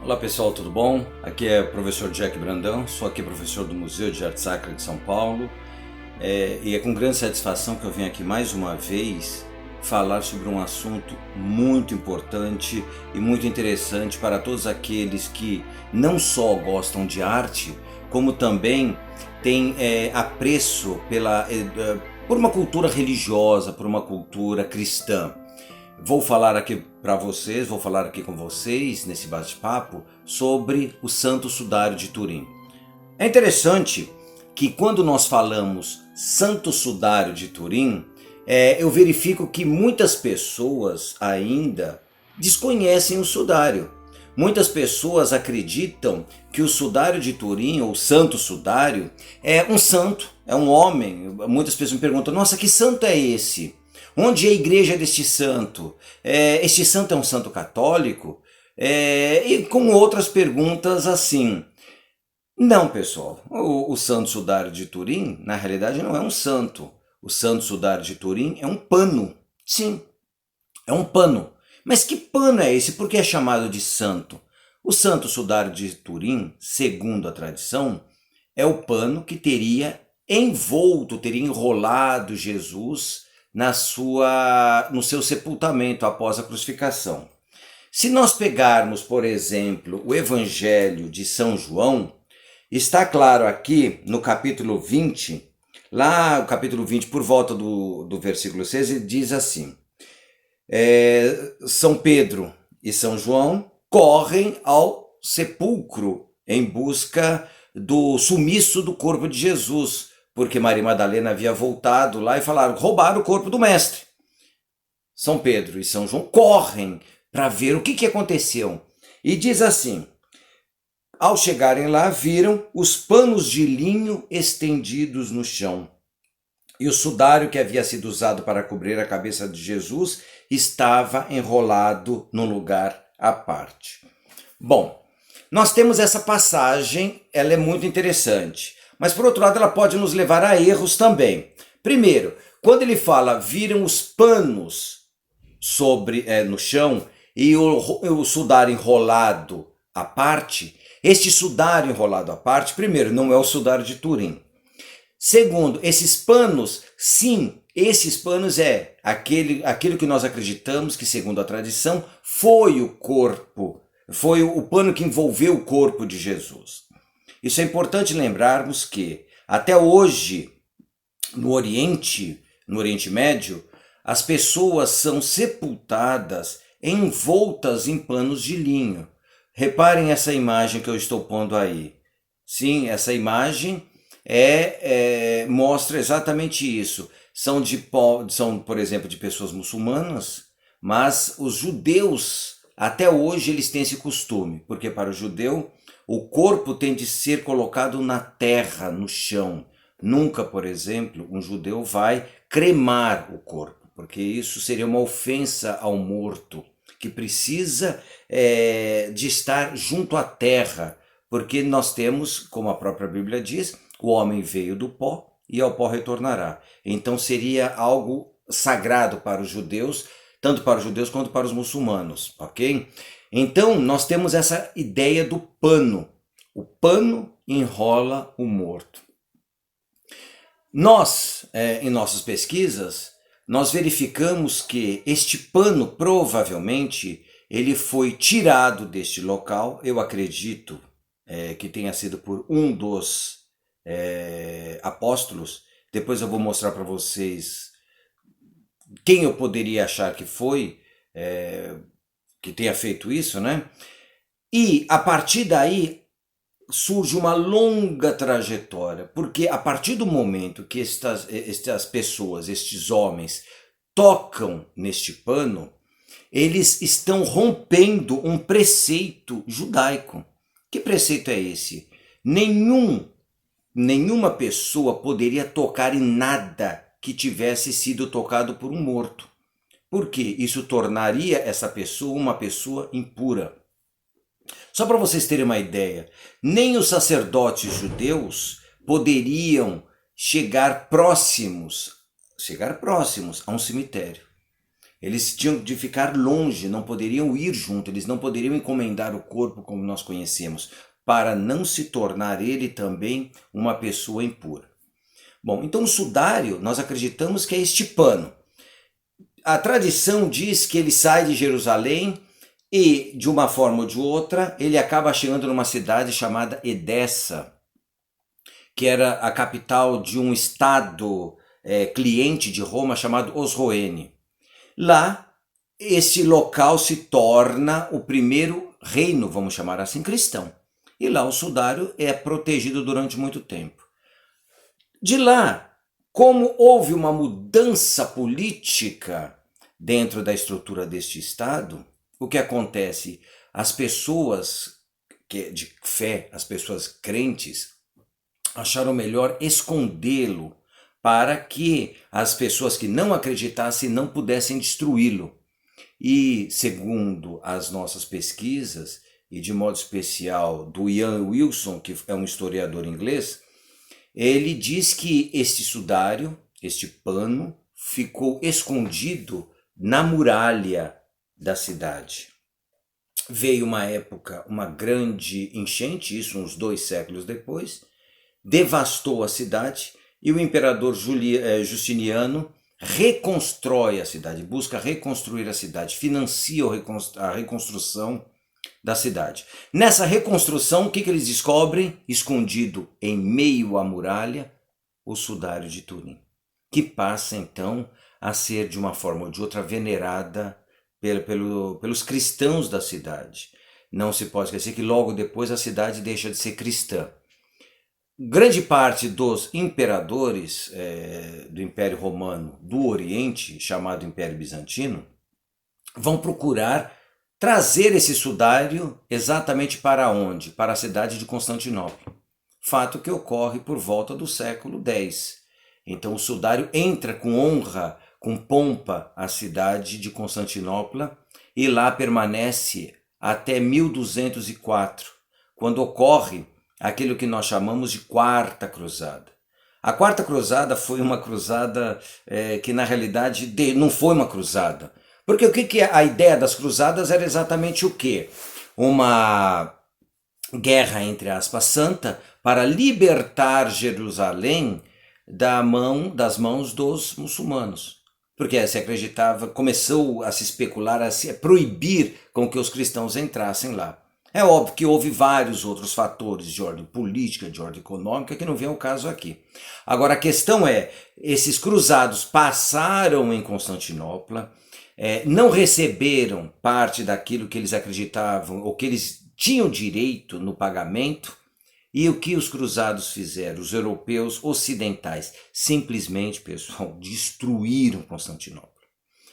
Olá pessoal, tudo bom? Aqui é o professor Jack Brandão, sou aqui professor do Museu de Arte Sacra de São Paulo e é com grande satisfação que eu venho aqui mais uma vez falar sobre um assunto muito importante e muito interessante para todos aqueles que não só gostam de arte, como também têm apreço por uma cultura religiosa, por uma cultura cristã. Vou falar aqui com vocês nesse bate-papo sobre o Santo Sudário de Turim. É interessante que quando nós falamos Santo Sudário de Turim, eu verifico que muitas pessoas ainda desconhecem o sudário. Muitas pessoas acreditam que o Sudário de Turim, ou Santo Sudário, é um santo, é um homem. Muitas pessoas me perguntam, nossa, que santo é esse? Onde é a igreja deste santo? Este santo é um santo católico? E com outras perguntas assim. Não, pessoal. O Santo Sudário de Turim, na realidade, não é um santo. O Santo Sudário de Turim é um pano. Sim, é um pano. Mas que pano é esse? Por que é chamado de santo? O Santo Sudário de Turim, segundo a tradição, é o pano que teria enrolado Jesus no seu sepultamento após a crucificação. Se nós pegarmos, por exemplo, o Evangelho de São João, está claro aqui no capítulo 20, lá o capítulo 20, por volta do versículo 6, ele diz assim, São Pedro e São João correm ao sepulcro em busca do sumiço do corpo de Jesus, porque Maria Madalena havia voltado lá e falaram, roubaram o corpo do mestre. São Pedro e São João correm para ver o que aconteceu. E diz assim, ao chegarem lá, viram os panos de linho estendidos no chão. E o sudário que havia sido usado para cobrir a cabeça de Jesus estava enrolado num lugar à parte. Bom, nós temos essa passagem, ela é muito interessante. Mas, por outro lado, ela pode nos levar a erros também. Primeiro, quando ele fala, viram os panos no chão e o sudário enrolado à parte, este sudário enrolado à parte, primeiro, não é o sudário de Turim. Segundo, esses panos, sim, esses panos aquilo que nós acreditamos que, segundo a tradição, foi o corpo, foi o pano que envolveu o corpo de Jesus. Isso é importante lembrarmos que, até hoje, no Oriente Médio, as pessoas são sepultadas envoltas em panos de linho. Reparem essa imagem que eu estou pondo aí. Sim, essa imagem mostra exatamente isso. São, por exemplo, de pessoas muçulmanas, mas os judeus, até hoje, eles têm esse costume, porque para o judeu, o corpo tem de ser colocado na terra, no chão. Nunca, por exemplo, um judeu vai cremar o corpo, porque isso seria uma ofensa ao morto, que precisa de estar junto à terra, porque nós temos, como a própria Bíblia diz, o homem veio do pó e ao pó retornará. Então seria algo sagrado para os judeus, tanto para os judeus quanto para os muçulmanos, ok? Então, nós temos essa ideia do pano. O pano enrola o morto. Nós, em nossas pesquisas, nós verificamos que este pano, provavelmente, ele foi tirado deste local. Eu acredito que tenha sido por um dos apóstolos. Depois eu vou mostrar para vocês quem eu poderia achar que foi, que tenha feito isso, né? E a partir daí surge uma longa trajetória, porque a partir do momento que estas pessoas, estes homens, tocam neste pano, eles estão rompendo um preceito judaico. Que preceito é esse? Nenhuma pessoa poderia tocar em nada que tivesse sido tocado por um morto. Porque isso tornaria essa pessoa uma pessoa impura. Só para vocês terem uma ideia, nem os sacerdotes judeus poderiam chegar próximos a um cemitério. Eles tinham de ficar longe, não poderiam ir junto, eles não poderiam encomendar o corpo como nós conhecemos, para não se tornar ele também uma pessoa impura. Bom, então o sudário, nós acreditamos que é este pano. A tradição diz que ele sai de Jerusalém e, de uma forma ou de outra, ele acaba chegando numa cidade chamada Edessa, que era a capital de um estado cliente de Roma chamado Osroene. Lá, esse local se torna o primeiro reino, vamos chamar assim, cristão. E lá o sudário é protegido durante muito tempo. De lá, como houve uma mudança política dentro da estrutura deste Estado, o que acontece? As pessoas de fé, as pessoas crentes, acharam melhor escondê-lo para que as pessoas que não acreditassem não pudessem destruí-lo. E, segundo as nossas pesquisas, e de modo especial do Ian Wilson, que é um historiador inglês, ele diz que este sudário, este pano, ficou escondido na muralha da cidade. Veio uma época, uma grande enchente, isso uns 2 séculos depois, devastou a cidade e o imperador Justiniano reconstrói a cidade, busca reconstruir a cidade, financia a reconstrução da cidade. Nessa reconstrução, o que eles descobrem? Escondido em meio à muralha, o sudário de Turim, que passa então a ser de uma forma ou de outra venerada pelos cristãos da cidade. Não se pode esquecer que logo depois a cidade deixa de ser cristã. Grande parte dos imperadores do Império Romano do Oriente, chamado Império Bizantino, vão procurar trazer esse sudário exatamente para onde? Para a cidade de Constantinopla. Fato que ocorre por volta do século X. Então o sudário entra com honra, com pompa, à cidade de Constantinopla e lá permanece até 1204, quando ocorre aquilo que nós chamamos de Quarta Cruzada. A Quarta Cruzada foi uma cruzada que na realidade não foi uma cruzada. Porque o que a ideia das cruzadas era exatamente o quê? Uma guerra, entre aspas, santa, para libertar Jerusalém das mãos dos muçulmanos. Porque se acreditava, começou a se especular, a se proibir com que os cristãos entrassem lá. É óbvio que houve vários outros fatores de ordem política, de ordem econômica, que não vem ao caso aqui. Agora a questão é, esses cruzados passaram em Constantinopla, não receberam parte daquilo que eles acreditavam ou que eles tinham direito no pagamento. E o que os cruzados fizeram? Os europeus ocidentais simplesmente, pessoal, destruíram Constantinopla.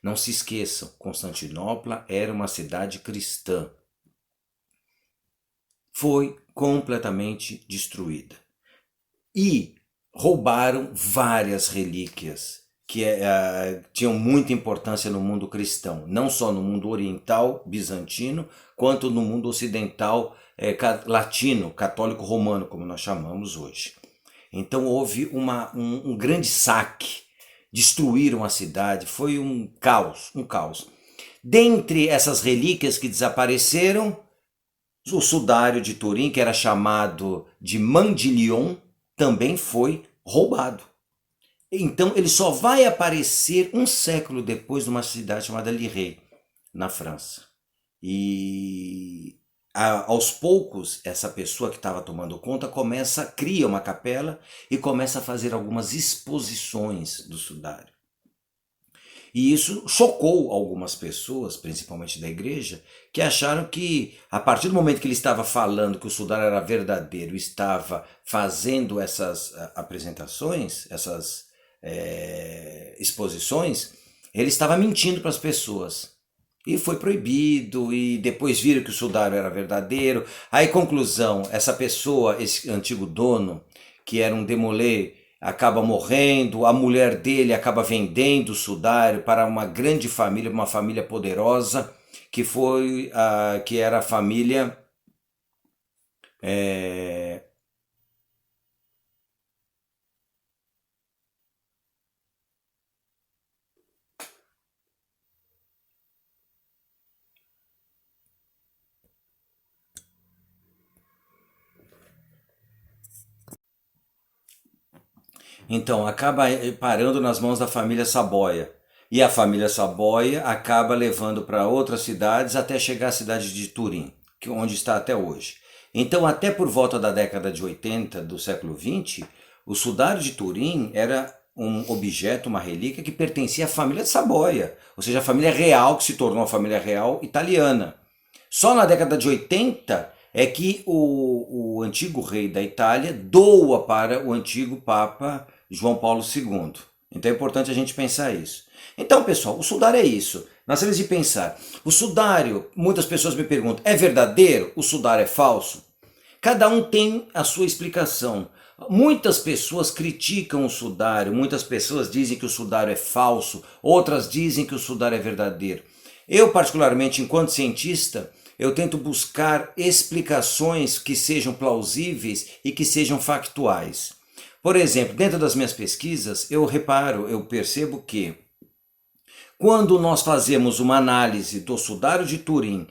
Não se esqueçam, Constantinopla era uma cidade cristã. Foi completamente destruída. E roubaram várias relíquias que tinham muita importância no mundo cristão, não só no mundo oriental bizantino, quanto no mundo ocidental latino, católico romano, como nós chamamos hoje. Então houve um grande saque, destruíram a cidade, foi um caos, um caos. Dentre essas relíquias que desapareceram, o sudário de Turim, que era chamado de Mandilion, também foi roubado. Então ele só vai aparecer um século depois numa cidade chamada Lirey, na França. E aos poucos, essa pessoa que estava tomando conta cria uma capela e começa a fazer algumas exposições do sudário. E isso chocou algumas pessoas, principalmente da igreja, que acharam que, a partir do momento que ele estava falando que o sudário era verdadeiro, estava fazendo essas apresentações, essas exposições, ele estava mentindo para as pessoas. E foi proibido, e depois viram que o sudário era verdadeiro. Aí, conclusão, essa pessoa, esse antigo dono, que era um demolê, acaba morrendo, a mulher dele acaba vendendo o sudário para uma grande família, uma família poderosa, que era a família Então, acaba parando nas mãos da família Saboia. E a família Saboia acaba levando para outras cidades até chegar à cidade de Turim, onde está até hoje. Então, até por volta da década de 80 do século XX, o sudário de Turim era um objeto, uma relíquia que pertencia à família de Saboia, ou seja, a família real que se tornou a família real italiana. Só na década de 80 é que o antigo rei da Itália doa para o antigo Papa João Paulo II. Então é importante a gente pensar isso. Então, pessoal, o sudário é isso. Nós temos de pensar. O sudário, muitas pessoas me perguntam, é verdadeiro? O sudário é falso? Cada um tem a sua explicação. Muitas pessoas criticam o sudário, muitas pessoas dizem que o sudário é falso, outras dizem que o sudário é verdadeiro. Eu, particularmente, enquanto cientista, eu tento buscar explicações que sejam plausíveis e que sejam factuais. Por exemplo, dentro das minhas pesquisas, eu percebo que quando nós fazemos uma análise do sudário de Turim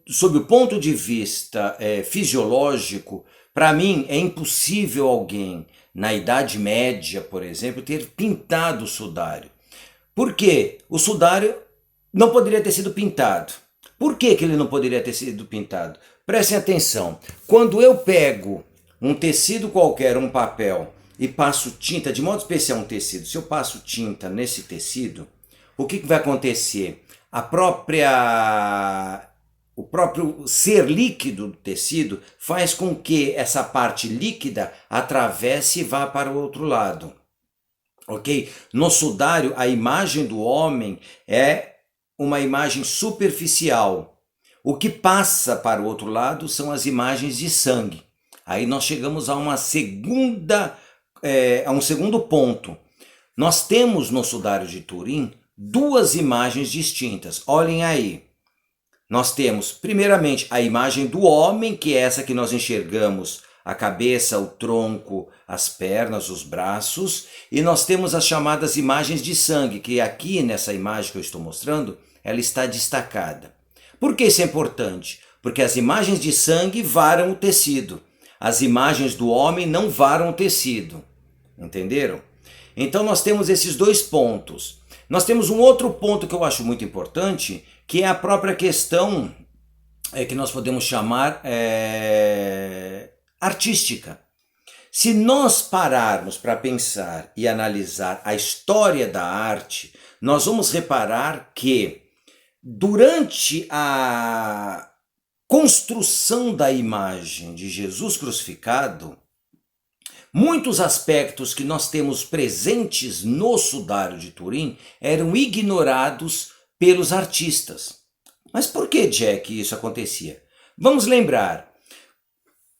sob o ponto de vista fisiológico, para mim é impossível alguém na Idade Média, por exemplo, ter pintado o sudário. Por quê? O sudário não poderia ter sido pintado. Por que ele não poderia ter sido pintado? Prestem atenção. Quando eu pego um tecido qualquer, um papel, e passo tinta, de modo especial um tecido, se eu passo tinta nesse tecido, o que vai acontecer? O próprio ser líquido do tecido faz com que essa parte líquida atravesse e vá para o outro lado. Ok? No sudário, a imagem do homem é uma imagem superficial. O que passa para o outro lado são as imagens de sangue. Aí nós chegamos a um segundo ponto. Nós temos no sudário de Turim duas imagens distintas. Olhem aí. Nós temos, primeiramente, a imagem do homem, que é essa que nós enxergamos, a cabeça, o tronco, as pernas, os braços, e nós temos as chamadas imagens de sangue, que aqui nessa imagem que eu estou mostrando, ela está destacada. Por que isso é importante? Porque as imagens de sangue varam o tecido, as imagens do homem não varam o tecido, entenderam? Então nós temos esses dois pontos. Nós temos um outro ponto que eu acho muito importante, que é a própria questão que nós podemos chamar artística. Se nós pararmos para pensar e analisar a história da arte, nós vamos reparar que durante a construção da imagem de Jesus crucificado, muitos aspectos que nós temos presentes no sudário de Turim eram ignorados pelos artistas. Mas por que, Jack, isso acontecia? Vamos lembrar,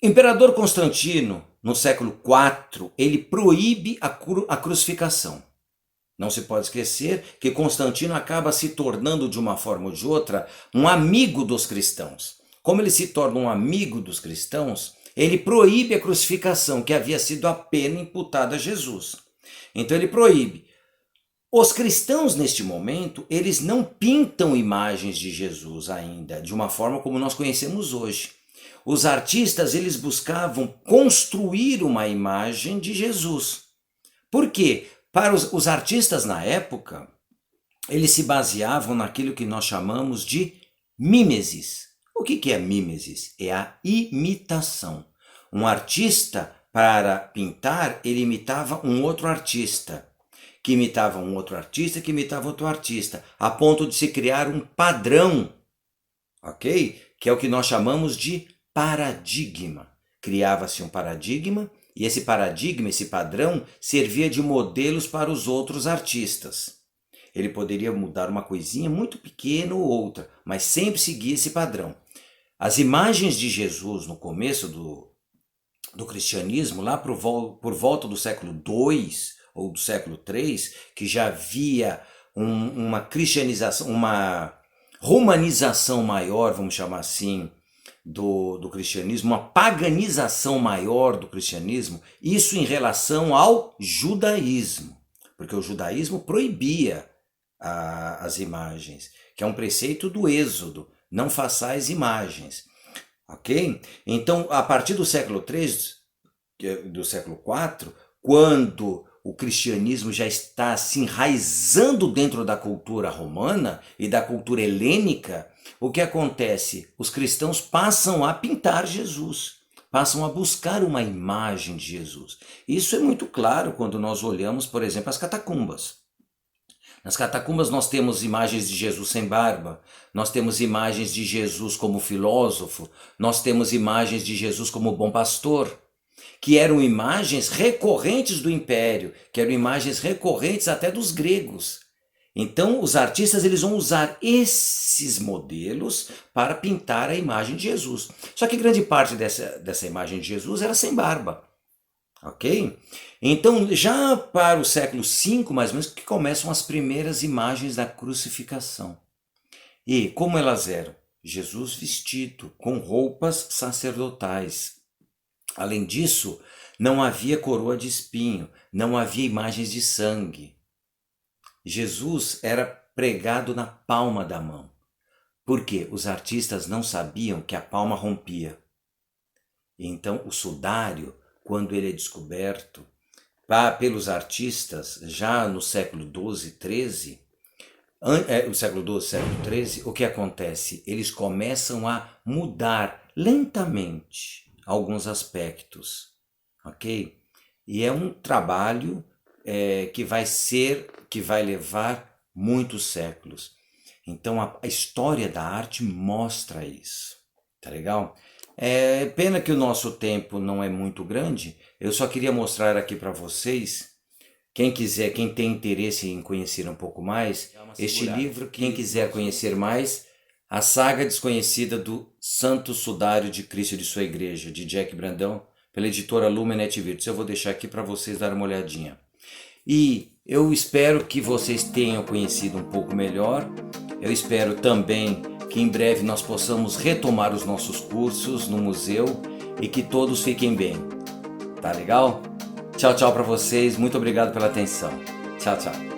Imperador Constantino, no século IV, ele proíbe a crucificação. Não se pode esquecer que Constantino acaba se tornando, de uma forma ou de outra, um amigo dos cristãos. Como ele se torna um amigo dos cristãos, ele proíbe a crucificação, que havia sido a pena imputada a Jesus. Então ele proíbe. Os cristãos, neste momento, eles não pintam imagens de Jesus ainda, de uma forma como nós conhecemos hoje. Os artistas, eles buscavam construir uma imagem de Jesus. Por quê? Para os artistas na época, eles se baseavam naquilo que nós chamamos de mimesis. O que é mimesis? É a imitação. Um artista, para pintar, ele imitava um outro artista, que imitava um outro artista, que imitava outro artista, a ponto de se criar um padrão, ok? Que é o que nós chamamos de paradigma. Criava-se um paradigma, e esse paradigma, esse padrão, servia de modelos para os outros artistas. Ele poderia mudar uma coisinha muito pequena ou outra, mas sempre seguia esse padrão. As imagens de Jesus no começo do cristianismo, lá por volta do século II ou do século III, que já havia uma cristianização, uma romanização maior, vamos chamar assim, do cristianismo, uma paganização maior do cristianismo, isso em relação ao judaísmo, porque o judaísmo proibia as imagens, que é um preceito do Êxodo, não façais imagens, ok? Então, a partir do século III, do século IV, quando o cristianismo já está se enraizando dentro da cultura romana e da cultura helênica, o que acontece? Os cristãos passam a pintar Jesus, passam a buscar uma imagem de Jesus. Isso é muito claro quando nós olhamos, por exemplo, as catacumbas. Nas catacumbas nós temos imagens de Jesus sem barba, nós temos imagens de Jesus como filósofo, nós temos imagens de Jesus como bom pastor, que eram imagens recorrentes do império, que eram imagens recorrentes até dos gregos. Então os artistas eles vão usar esses modelos para pintar a imagem de Jesus. Só que grande parte dessa imagem de Jesus era sem barba. Ok? Então, já para o século V, mais ou menos, que começam as primeiras imagens da crucificação. E como elas eram? Jesus vestido, com roupas sacerdotais. Além disso, não havia coroa de espinho, não havia imagens de sangue. Jesus era pregado na palma da mão, porque os artistas não sabiam que a palma rompia. Então, o sudário, quando ele é descoberto pelos artistas, já no século XII, XIII, século XIII, o que acontece? Eles começam a mudar lentamente alguns aspectos, ok? E é um trabalho que vai levar muitos séculos. Então a história da arte mostra isso, tá legal? É pena que o nosso tempo não é muito grande, eu só queria mostrar aqui para vocês, quem tem interesse em conhecer um pouco mais, este livro, quem quiser conhecer mais, A Saga Desconhecida do Santo Sudário de Cristo e de Sua Igreja, de Jack Brandão, pela editora Lumen et Virtus. Eu vou deixar aqui para vocês darem uma olhadinha. E eu espero que vocês tenham conhecido um pouco melhor, eu espero também que em breve nós possamos retomar os nossos cursos no museu e que todos fiquem bem. Tá legal? Tchau, tchau para vocês. Muito obrigado pela atenção. Tchau, tchau.